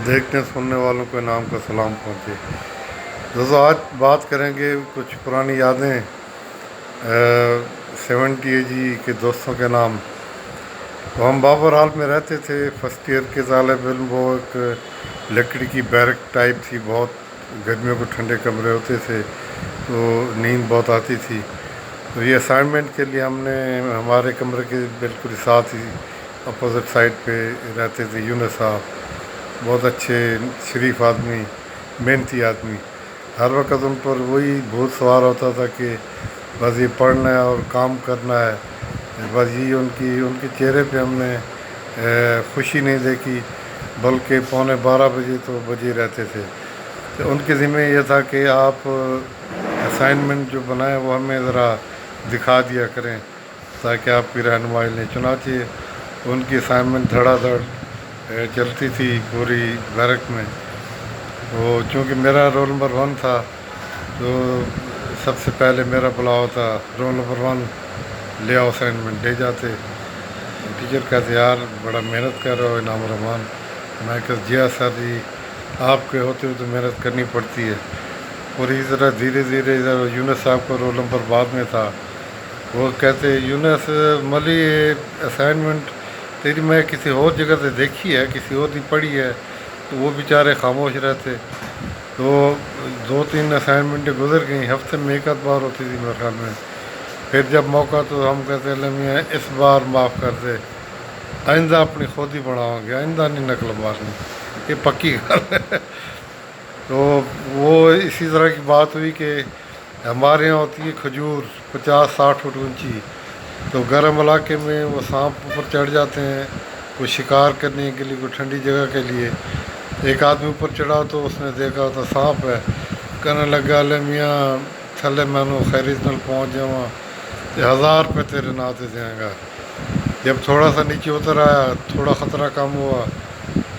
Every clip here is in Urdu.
دیکھنے سننے والوں کو نام کا سلام پہنچے۔ دوستو آج بات کریں گے کچھ پرانی یادیں 70 AG کے دوستوں کے نام۔ تو ہم بابر ہال میں رہتے تھے، فرسٹ ایئر کے طالب علم۔ وہ ایک لکڑی کی بیرک ٹائپ تھی، بہت گرمیوں کو ٹھنڈے کمرے ہوتے تھے تو نیند بہت آتی تھی۔ تو یہ اسائنمنٹ کے لیے ہم نے ہمارے کمرے کے بالکل ساتھ ہی اپوزٹ سائڈ پہ رہتے تھے یونس صاحب، بہت اچھے شریف آدمی، محنتی آدمی۔ ہر وقت ان پر وہی بھوت سوار ہوتا تھا کہ بس یہ پڑھنا ہے اور کام کرنا ہے، بس یہ ان کے چہرے پہ ہم نے خوشی نہیں دیکھی، بلکہ 11:45 بجے تو بجے رہتے تھے۔ تو ان کے ذمہ یہ تھا کہ آپ اسائنمنٹ جو بنائیں وہ ہمیں ذرا دکھا دیا کریں تاکہ آپ کی رہنمائی لیں۔ چنانچہ ان کی اسائنمنٹ دھڑا دھڑ چلتی تھی پوری بیرک میں۔ تو چونکہ میرا رول نمبر 1 تھا تو سب سے پہلے میرا بلاؤ تھا، رول نمبر 1 لے آؤ اسائنمنٹ، لے جاتے۔ ٹیچر کہتے یار بڑا محنت کر رہے ہو انعام الرحمان۔ میں کہا جی ہاں سر جی، آپ کے ہوتے ہوئے تو محنت کرنی پڑتی ہے۔ اور اسی طرح دھیرے دھیرے یونس صاحب کا رول نمبر بعد میں تھا۔ وہ کہتے یونس ملی اسائنمنٹ تیری میں کسی اور جگہ سے دیکھی ہے، کسی اور نے پڑھی ہے۔ تو وہ بیچارے خاموش رہتے۔ تو 2-3 اسائنمنٹیں گزر گئیں، ہفتے میں ایک آدھ بار ہوتی تھی میرے خیال میں۔ پھر جب موقع تو ہم کہتے ہیں میاں اس بار معاف کر دے، آئندہ اپنی خود ہی بڑھاؤں گے، آئندہ نہیں نقل مارنی، یہ پکی گل ہے۔ تو وہ اسی طرح کی بات ہوئی کہ ہمارے یہاں ہوتی ہے کھجور 50-60 فٹ اونچی، تو گرم علاقے میں وہ سانپ اوپر چڑھ جاتے ہیں کوئی شکار کرنے کے لیے، کوئی ٹھنڈی جگہ کے لیے۔ ایک آدمی اوپر چڑھا تو اس نے دیکھا ہوتا سانپ ہے، کہنے لگا لے میاں تھلے مینو خیریت نال پہنچ جاواں تے 1000 روپے تیرے نا تے دیاں گا۔ جب تھوڑا سا نیچے اتر آیا، تھوڑا خطرہ کم ہوا،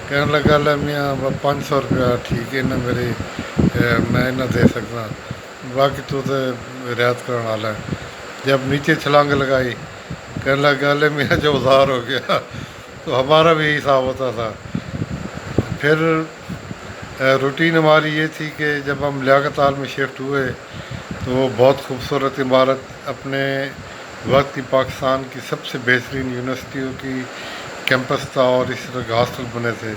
کہنے لگا لے میاں 500 روپیہ ٹھیک ہے نہ میرے، میں نہ دے سکتا، باقی تو رعایت کرنے والا ہے۔ جب نیچے چھلانگ لگائی، کہنے لگا لے میاں جو 1000 ہو گیا۔ تو ہمارا بھی حساب ہوتا تھا۔ پھر روٹین ہماری یہ تھی کہ جب ہم لیاقت ہال میں شفٹ ہوئے تو وہ بہت خوبصورت عمارت، اپنے وقت کی پاکستان کی سب سے بہترین یونیورسٹیوں کی کیمپس تھا، اور اس طرح کے ہاسٹل بنے تھے۔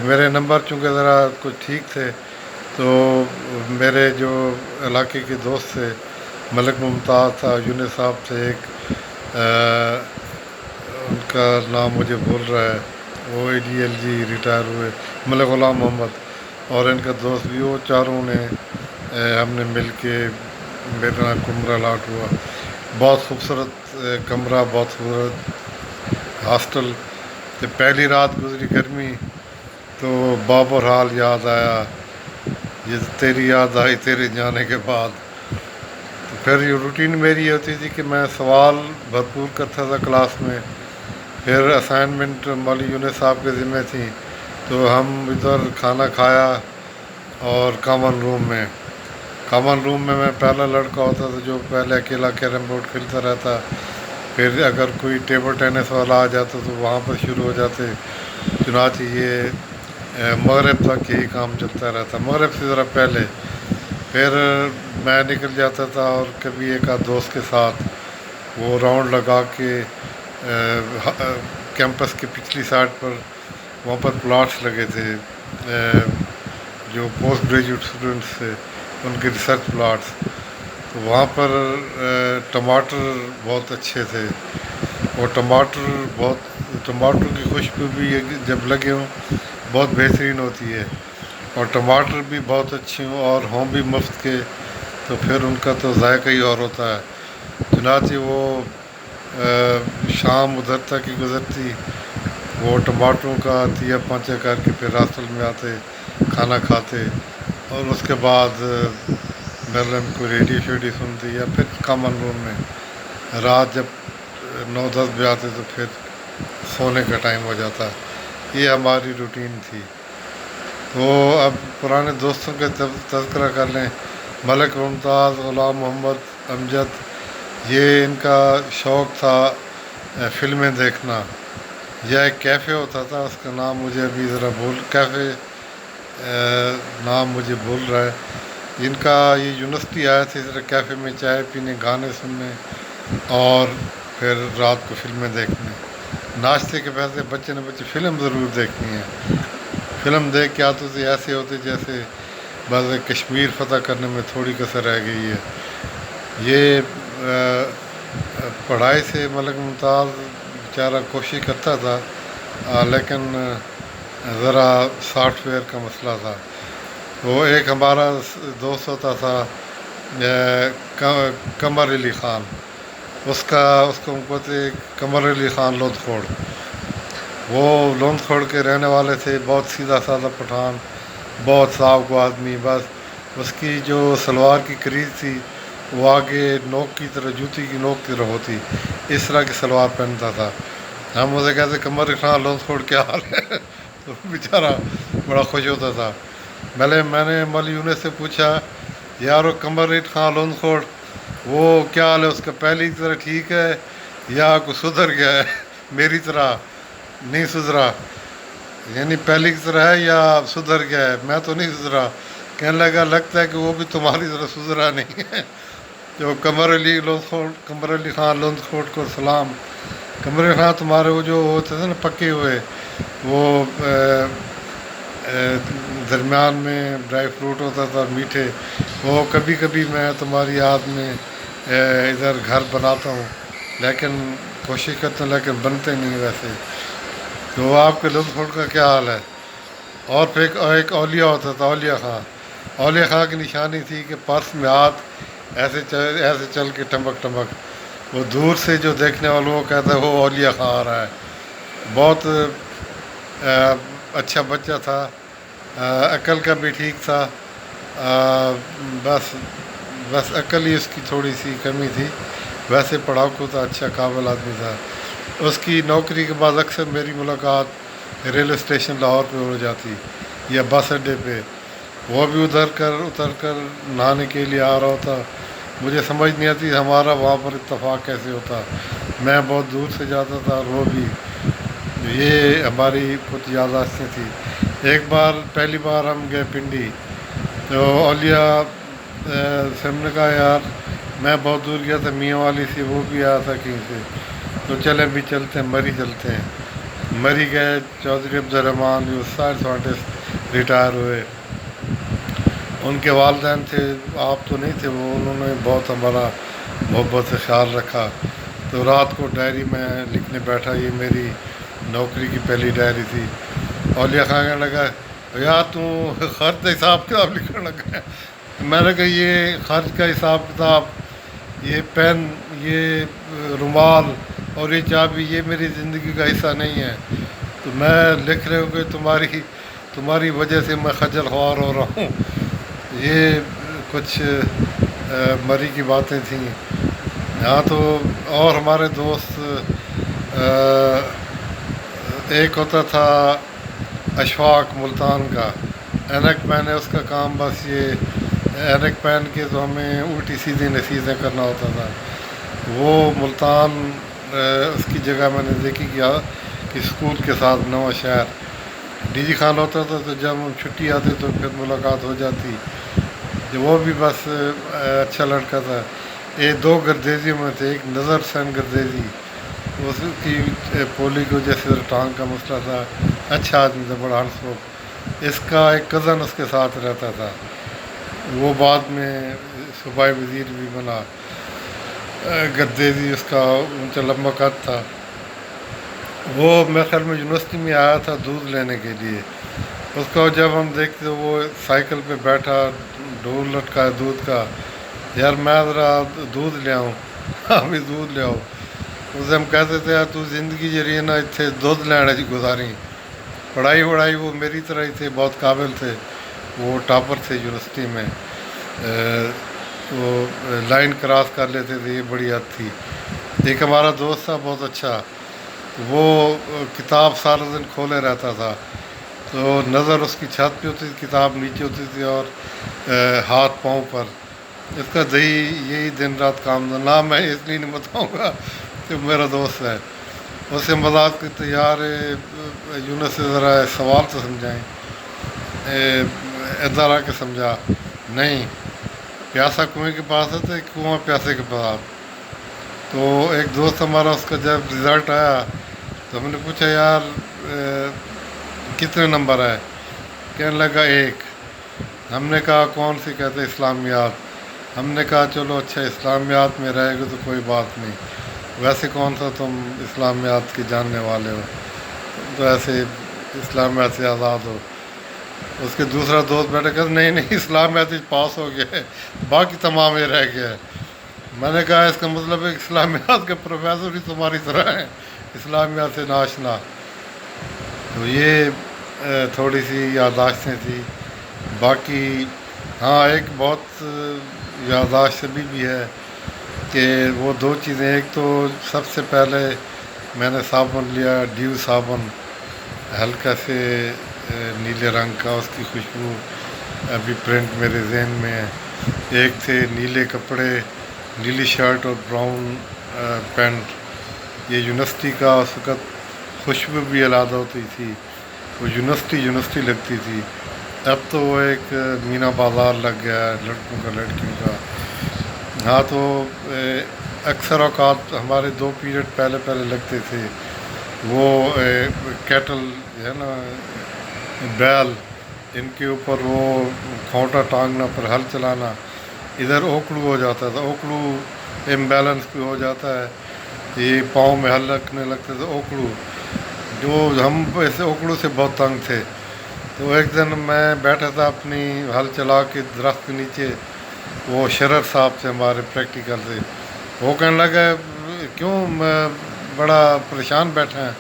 میرے نمبر چونکہ ذرا کچھ ٹھیک تھے تو میرے جو علاقے کے دوست تھے، ملک ممتاز تھا، یونس صاحب تھے ایک، ان کا نام مجھے بھول رہا ہے، وہ ADLG ریٹائر ہوئے، ملک غلام محمد، اور ان کا دوست بھی، وہ چاروں نے ہم نے مل کے میرا کمرہ الاٹ ہوا۔ بہت خوبصورت کمرہ، بہت خوبصورت ہاسٹل۔ جب پہلی رات گزری گرمی تو بابر حال یاد آیا، یہ تیری یاد آئی تیرے جانے کے بعد۔ تو پھر یہ روٹین میری یہ ہوتی تھی کہ میں سوال بھرپور کرتا تھا کلاس میں۔ پھر اسائنمنٹ مولی یونس صاحب کے ذمہ تھی، تو ہم ادھر کھانا کھایا، اور کامن روم میں میں پہلا لڑکا ہوتا تھا جو پہلے اکیلا کیرم بورڈ کھیلتا رہتا۔ پھر اگر کوئی ٹیبل ٹینس والا آ جاتا تو وہاں پر شروع ہو جاتے۔ چنانچہ یہ مغرب تک یہی کام چلتا رہتا، مغرب سے ذرا پہلے۔ پھر میں نکل جاتا تھا، اور کبھی ایک آدھ دوست کے ساتھ وہ راؤنڈ لگا کے کیمپس کے پچھلی سائڈ پر، وہاں پر پلاٹس لگے تھے جو پوسٹ گریجویٹ اسٹوڈنٹس تھے، ان کے ریسرچ پلاٹس۔ تو وہاں پر ٹماٹر بہت اچھے تھے، اور ٹماٹر کی خوشبو بھی جب لگے ہوں بہت بہترین ہوتی ہے، اور ٹماٹر بھی بہت اچھے ہوں اور ہوں بھی مفت کے، تو پھر ان کا تو ذائقہ ہی اور ہوتا ہے۔ چنانچہ وہ شام ادھر تک ہی گزرتی، وہ ٹماٹروں کا دیا پانچا کر کے پھر ہاسٹل میں آتے، کھانا کھاتے، اور اس کے بعد میرلن کو ریڈیو شیڈیو سنتی، یا پھر کامن روم میں رات جب 9-10 بجے آتے تو پھر سونے کا ٹائم ہو جاتا۔ یہ ہماری روٹین تھی۔ تو اب پرانے دوستوں کے تذکرہ کر لیں، ملک ممتاز، غلام محمد، امجد، یہ ان کا شوق تھا فلمیں دیکھنا۔ یا ایک کیفے ہوتا تھا، اس کا نام مجھے ابھی ذرا کیفے نام مجھے بھول رہا ہے. ان کا یہ یونیورسٹی آیا تھے ذرا کیفے میں چائے پینے، گانے سننے، اور پھر رات کو فلمیں دیکھنے. ناشتے کے پیسے بچے نے بچے فلم ضرور دیکھنی ہے. فلم دیکھ کے آتے تھے ایسے ہوتے جیسے بس کشمیر فتح کرنے میں تھوڑی کسر رہ گئی ہے. یہ پڑھائی سے ملک ممتاز بیچارہ کوشش کرتا تھا، لیکن ذرا سافٹ ویئر کا مسئلہ تھا. وہ ایک ہمارا دوست ہوتا تھا قمر علی خان، اس کو ہم کہتے قمر علی خان لوند کھوڑ. وہ لوند کھوڑ کے رہنے والے تھے، بہت سیدھا سادہ پٹھان، بہت صاف کو آدمی. بس اس کی جو سلوار کی کریز تھی وہ آگے نوک کی طرح، جوتی کی نوک کی طرح ہوتی، اس طرح کی سلوار پہنتا تھا. ہم اسے کہتے قمر علی خان لوند کھوڑ کیا حال ہے. تو بیچارہ بڑا خوش ہوتا تھا. میں نے مول یونس سے پوچھا، یارو قمر علی خان لوند کھوڑ وہ کیا حال ہے اس کا، پہلی طرح ٹھیک ہے یا کچھ سدھر گیا ہے؟ میری طرح نہیں سدھرا، یعنی پہلی کی طرح ہے یا سدھر گیا ہے؟ میں تو نہیں سدھرا. کہنے لگا لگتا ہے کہ وہ بھی تمہاری طرح سدھرا نہیں ہے. جو قمر علی خان لوند کھوڑ کو سلام. قمر علی خان تمہارے وہ جو ہوتے تھے نا پکے ہوئے، وہ درمیان میں ڈرائی فروٹ ہوتا تھا میٹھے، وہ کبھی کبھی میں تمہاری یاد میں ادھر گھر بناتا ہوں، لیکن کوشش کرتا ہوں لیکن بنتے نہیں ویسے. تو آپ کے لوند کھوڑ کا کیا حال ہے؟ اور پھر ایک اولیاء ہوتا تھا، اولیاء خان. اولیاء خان کی نشانی تھی کہ پرس میں ہاتھ ایسے چل کے ٹمک ٹمک، وہ دور سے جو دیکھنے والوں کو کہتا ہے وہ اولیاء خان آ رہا ہے. بہت اچھا بچہ تھا، عقل کا بھی ٹھیک تھا. بس عقل ہی اس کی تھوڑی سی کمی تھی، ویسے پڑھاکو تھا، اچھا قابل آدمی تھا. اس کی نوکری کے بعد اکثر میری ملاقات ریلوے اسٹیشن لاہور پہ ہو جاتی یا بس اڈے پہ. وہ بھی اتر کر نہانے کے لیے آ رہا ہوتا. مجھے سمجھ نہیں آتی ہمارا وہاں پر اتفاق کیسے ہوتا. میں بہت دور سے جاتا تھا اور وہ بھی. یہ ہماری کچھ یادداشتیں تھیں. ایک بار پہلی بار ہم گئے پنڈی، تو اولیاء سے ہم نے کہا یار میں بہت دور گیا تھا، میاں والی سے وہ بھی آیا تھا کہیں سے، تو چلیں بھی چلتے ہیں مری چلتے ہیں. مری گئے. چودھری عبدالرحمٰن جو سائنس آرٹسٹ ریٹائر ہوئے، ان کے والدین تھے، آپ تو نہیں تھے، وہ انہوں نے بہت ہمارا محبت سے خیال رکھا. تو رات کو ڈائری میں لکھنے بیٹھا، یہ میری نوکری کی پہلی ڈائری تھی. اولیاء خان کہنے لگا یار تو خرچ کا حساب کتاب لکھنے لگا ہے. میں نے کہا یہ خرچ کا حساب کتاب، یہ پین، یہ رومال اور یہ چابی، یہ میری زندگی کا حصہ نہیں ہے. تو میں لکھ رہے ہوں کہ تمہاری وجہ سے میں خجل خوار ہو رہا ہوں. یہ کچھ مری کی باتیں تھیں. ہاں تو اور ہمارے دوست، ایک ہوتا تھا اشفاق ملتان کا، اینک پہنے اس کا کام بس یہ اینک پہن کے تو ہمیں الٹی سیدھی نصیحتیں کرنا ہوتا تھا. وہ ملتان اس کی جگہ میں نے دیکھی کہ اسکول کے ساتھ نواں شہر ڈی جی خان ہوتا تھا، تو جب ہم چھٹی آتی تو پھر ملاقات ہو جاتی. وہ بھی بس اچھا لڑکا تھا. یہ دو گردیزیوں میں تھے، ایک نظر حسین گردیزی، اس کی پولی کی وجہ سے ٹانگ کا مسئلہ تھا، اچھا آدمی تھا، بڑا ہنسمکھ. اس کا ایک کزن اس کے ساتھ رہتا تھا، وہ بعد میں صوبائی وزیر بھی بنا. گردیزی اس کا اونچا لمبا قد تھا. وہ میرے خیال میں یونیورسٹی میں آیا تھا دودھ لینے کے لیے. اس کو جب ہم دیکھتے وہ سائیکل پہ بیٹھا، ڈول لٹکا ہے دودھ کا، یار میں ذرا دودھ لے آؤں. ہمیں دودھ لے آؤ. اسے ہم کہتے تھے یار تو زندگی جی نا اتنے دودھ لینے جی گزاری. پڑھائی وڑھائی وہ میری طرح ہی تھے، بہت قابل تھے، وہ ٹاپر تھے یونیورسٹی میں. وہ لائن کراس کر لیتے تھے، یہ بڑی حد تھی. ایک ہمارا دوست تھا بہت اچھا، وہ کتاب سارا دن کھولے رہتا تھا، تو نظر اس کی چھت پہ ہوتی تھی، کتاب نیچے ہوتی تھی اور ہاتھ پاؤں پر. اس کا یہی دن رات کام تھا. نہ میں اس لیے نہیں بتاؤں گا کہ میرا دوست ہے. اس سے مذاق کی تو یار یونس سے ذرا سوال تو سمجھائیں، ادھر آ کے سمجھا نہیں، پیاسا کنویں کے پاس ہے تو کنواں پیاسے کے پاس۔ تو ایک دوست ہمارا، اس کا جب رزلٹ آیا تو ہم نے پوچھا یار کتنے نمبر ہے؟ کہنے لگا 1۔ ہم نے کہا کون سی؟ کہتے اسلامیات۔ ہم نے کہا چلو اچھا اسلامیات میں رہے گا تو کوئی بات نہیں، ویسے کون سا تم اسلامیات کے جاننے والے ہو، تو ایسے اسلامیات سے آزاد ہو۔ اس کے دوسرا دوست بیٹھے کہ نہیں نہیں اسلامیات پاس ہو گیا ہے، باقی تمام یہ رہ گیا ہے۔ میں نے کہا اس کا مطلب ہے اسلامیات کے پروفیسر بھی تمہاری طرح ہیں، اسلامیات سے ناشنا۔ تو یہ تھوڑی سی یادداشتیں تھیں۔ باقی ہاں ایک بہت یادداشت ابھی بھی ہے کہ وہ 2 چیزیں، ایک تو سب سے پہلے میں نے صابن لیا، ڈیو صابن، ہلکا سے نیلے رنگ کا، اس کی خوشبو ابھی پرنٹ میرے ذہن میں ہے۔ ایک تھے نیلے کپڑے، نیلی شرٹ اور براؤن پینٹ، یہ یونیورسٹی کا اس وقت خوشبو بھی علیحدہ ہوتی تھی، وہ یونیورسٹی لگتی تھی۔ اب تو وہ ایک مینا بازار لگ گیا ہے لڑکوں کا لڑکیوں کا۔ ہاں تو اکثر اوقات ہمارے 2 پیریڈ پہلے لگتے تھے، وہ کیٹل ہے نا، بیل، ان کے اوپر وہ کھونٹا ٹانگنا، پر ہل چلانا، ادھر اوکڑو ہو جاتا تھا، اوکڑو امبیلنس بھی ہو جاتا ہے، یہ پاؤں میں ہل رکھنے لگتے تھے اوکڑو، جو ہم ایسے اوکڑو سے بہت تنگ تھے۔ تو ایک دن میں بیٹھا تھا اپنی ہل چلا کے درخت کے نیچے، وہ شرر صاحب سے ہمارے پریکٹیکل سے، وہ کہنے لگا کیوں بڑا پریشان بیٹھا ہے؟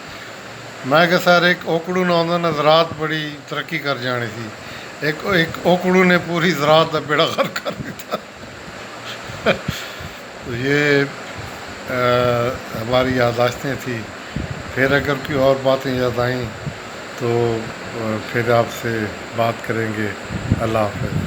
میں کہ سر ایک اوکڑو نہ ہوتا نا زراعت بڑی ترقی کر جانی تھی، ایک اوکڑو نے پوری زراعت کا بیڑا غرق کر دیا۔ تو یہ ہماری یادداشتیں تھیں۔ پھر اگر کوئی اور باتیں یاد آئیں تو پھر آپ سے بات کریں گے۔ اللہ حافظ۔